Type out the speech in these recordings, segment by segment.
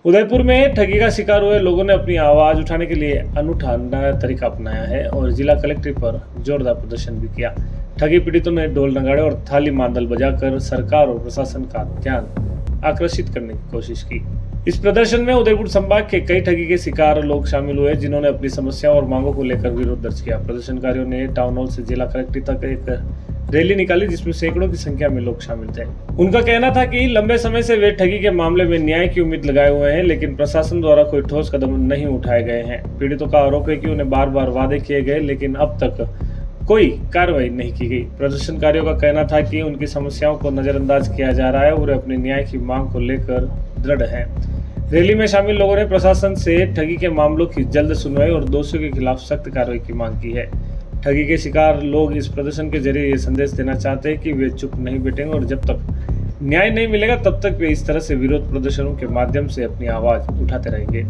उदयपुर में ठगी का शिकार हुए लोगों ने अपनी आवाज उठाने के लिए अनूठा नया तरीका अपनाया है और जिला कलेक्ट्रेट पर जोरदार प्रदर्शन भी किया। ठगी पीड़ितों ने ढोल नगाड़े और थाली मांदल बजाकर सरकार और प्रशासन का ध्यान आकर्षित करने की कोशिश की। इस प्रदर्शन में उदयपुर संभाग के कई ठगी के शिकार लोग शामिल हुए, जिन्होंने अपनी समस्याओं और मांगों को लेकर विरोध दर्ज किया। प्रदर्शनकारियों ने टाउन हॉल से जिला कलेक्ट्रेट तक एक रैली निकाली, जिसमें सैकड़ों की संख्या में लोग शामिल थे। उनका कहना था कि लंबे समय से वे ठगी के मामले में न्याय की उम्मीद लगाए हुए हैं, लेकिन प्रशासन द्वारा कोई ठोस कदम नहीं उठाए गए हैं। पीड़ितों का आरोप है कि उन्हें बार बार वादे किए गए, लेकिन अब तक कोई कार्रवाई नहीं की गई। प्रदर्शनकारियों का कहना था कि उनकी समस्याओं को नजरअंदाज किया जा रहा है और अपने न्याय की मांग को लेकर दृढ़ हैं। रैली में शामिल लोगों ने प्रशासन से ठगी के मामलों की जल्द सुनवाई और दोषियों के खिलाफ सख्त कार्रवाई की मांग की है। ठगी के शिकार लोग इस प्रदर्शन के जरिए ये संदेश देना चाहते हैं कि वे चुप नहीं बैठेंगे और जब तक न्याय नहीं मिलेगा तब तक वे इस तरह से विरोध प्रदर्शनों के माध्यम से अपनी आवाज उठाते रहेंगे।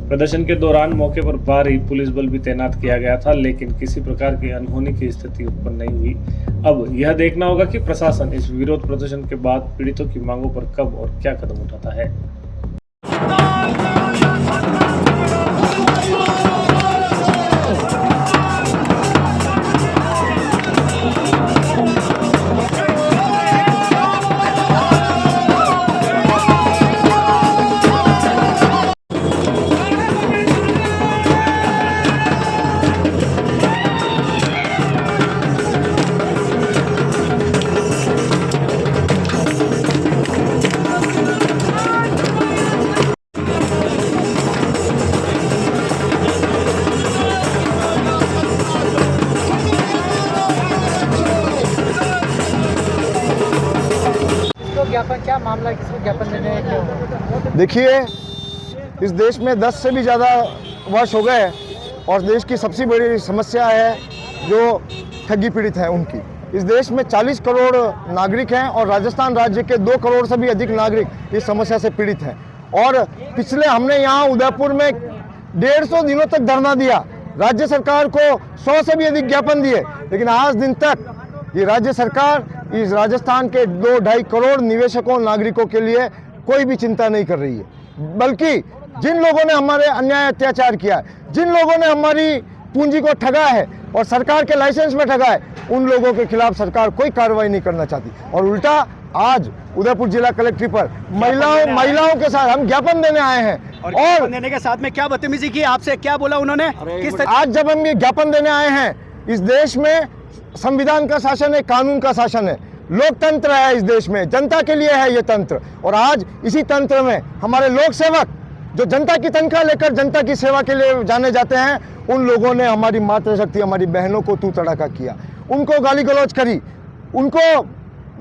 प्रदर्शन के दौरान मौके पर भारी पुलिस बल भी तैनात किया गया था, लेकिन किसी प्रकार की अनहोनी की स्थिति उत्पन्न नहीं हुई। अब यह देखना होगा कि प्रशासन इस विरोध प्रदर्शन के बाद पीड़ितों की मांगों पर कब और क्या कदम उठाता है। ज्ञापन क्या मामला है, किसको ज्ञापन देने हैं? देखिए, इस देश में 10 से भी ज़्यादा वर्ष हो गए और देश की सबसे बड़ी समस्या है जो ठगी पीड़ित हैं उनकी। इस देश में 40 करोड़ नागरिक हैं और राजस्थान राज्य के 2 करोड़ से भी अधिक नागरिक इस समस्या से पीड़ित हैं। और पिछले हमने यहाँ उदयपुर में 150 दिनों तक धरना दिया, राज्य सरकार को 100 से भी अधिक ज्ञापन दिए, लेकिन आज दिन तक ये राज्य सरकार इस राजस्थान के 2-2.5 करोड़ निवेशकों नागरिकों के लिए कोई भी चिंता नहीं कर रही है। बल्कि जिन लोगों ने हमारे अन्याय अत्याचार किया है, जिन लोगों ने हमारी पूंजी को ठगा है और सरकार के लाइसेंस में ठगा है, उन लोगों के खिलाफ सरकार कोई कार्रवाई नहीं करना चाहती। और उल्टा आज उदयपुर जिला कलेक्ट्रेट पर महिलाओं के साथ हम ज्ञापन देने आए हैं। और देने के साथ में क्या बदतमीजी की, आपसे क्या बोला उन्होंने? आज जब हम ये ज्ञापन देने आए हैं, इस देश में संविधान का शासन है, कानून का शासन है, लोकतंत्र है, इस देश में जनता के लिए है ये तंत्र। और आज इसी तंत्र में हमारे लोक सेवक जो जनता की तनख्वाह लेकर जनता की सेवा के लिए जाने जाते हैं, उन लोगों ने हमारी मातृशक्ति, हमारी बहनों को तू तड़ाका किया, उनको गाली गलौज करी, उनको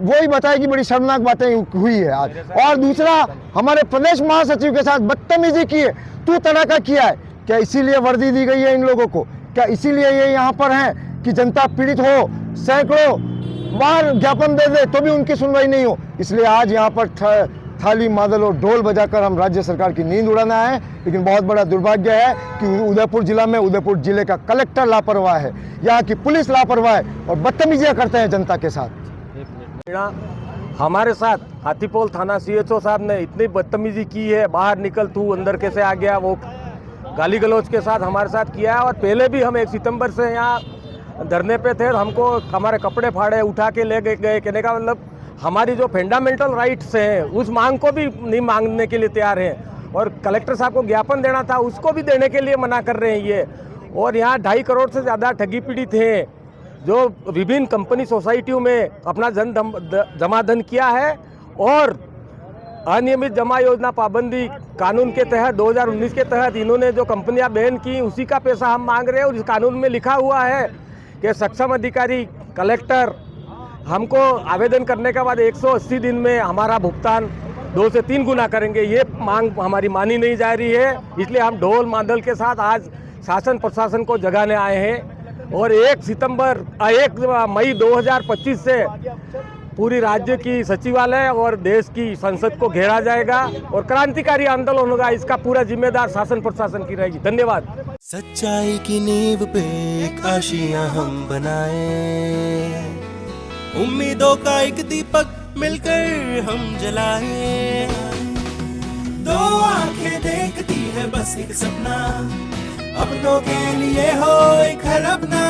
वही बताया कि बड़ी शर्मनाक बातें हुई है आज। और दूसरा, हमारे प्रदेश महासचिव के साथ बदतमीजी की है, तू तड़ाका किया है। क्या इसीलिए वर्दी दी गई है इन लोगों को? क्या इसीलिए ये यहाँ पर हैं कि जनता पीड़ित हो, सैकड़ों बार ज्ञापन दे दे तो भी उनकी सुनवाई नहीं हो? इसलिए आज यहाँ पर थाली मादल और ढोल बजाकर हम राज्य सरकार की नींद उड़ाना है। लेकिन बहुत बड़ा दुर्भाग्य है कि उदयपुर जिला में उदयपुर जिले का कलेक्टर लापरवाह है, यहाँ की पुलिस लापरवाह है और बदतमीजियाँ करते हैं जनता के साथ। हमारे साथ हाथीपोल थाना CHO साहब ने इतनी बदतमीजी की है, बाहर निकल तू अंदर कैसे आ गया, वो गाली गलौज के साथ हमारे साथ किया है। और पहले भी हम 1 सितंबर से यहाँ धरने पे थे, हमको हमारे कपड़े फाड़े, उठा के ले गए। कहने का मतलब हमारी जो फंडामेंटल राइट्स हैं उस मांग को भी नहीं मांगने के लिए तैयार हैं। और कलेक्टर साहब को ज्ञापन देना था, उसको भी देने के लिए मना कर रहे हैं ये। और यहाँ 2.5 करोड़ से ज़्यादा ठगी पीड़ित हैं जो विभिन्न कंपनी सोसाइटियों में अपना जमा धन किया है और अनियमित जमा योजना पाबंदी कानून के तहत 2019 के तहत इन्होंने जो कंपनियां बैन की उसी का पैसा हम मांग रहे हैं। और इस कानून में लिखा हुआ है कि सक्षम अधिकारी कलेक्टर हमको आवेदन करने के बाद 180 दिन में हमारा भुगतान 2 से 3 गुना करेंगे। ये मांग हमारी मानी नहीं जा रही है, इसलिए हम ढोल मादल के साथ आज शासन प्रशासन को जगाने आए हैं। और 1 मई 2025 से पूरी राज्य की सचिवालय और देश की संसद को घेरा जाएगा और क्रांतिकारी आंदोलन होगा। इसका पूरा जिम्मेदार शासन प्रशासन की रहेगी। धन्यवाद। सच्चाई की नींव पे एक आशियां हम बनाए, उम्मीदों का एक दीपक मिलकर हम जलाए। 2 आंखें एक सपना, अपनों के लिए हो एक घर अपना।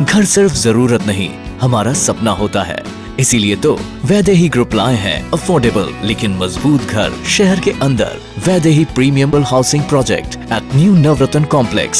घर सिर्फ जरूरत नहीं, हमारा सपना होता है। इसीलिए तो वैदेही ग्रुप लाए हैं अफोर्डेबल लेकिन मजबूत घर शहर के अंदर। Vaidehi premium housing project at new Navratna complex,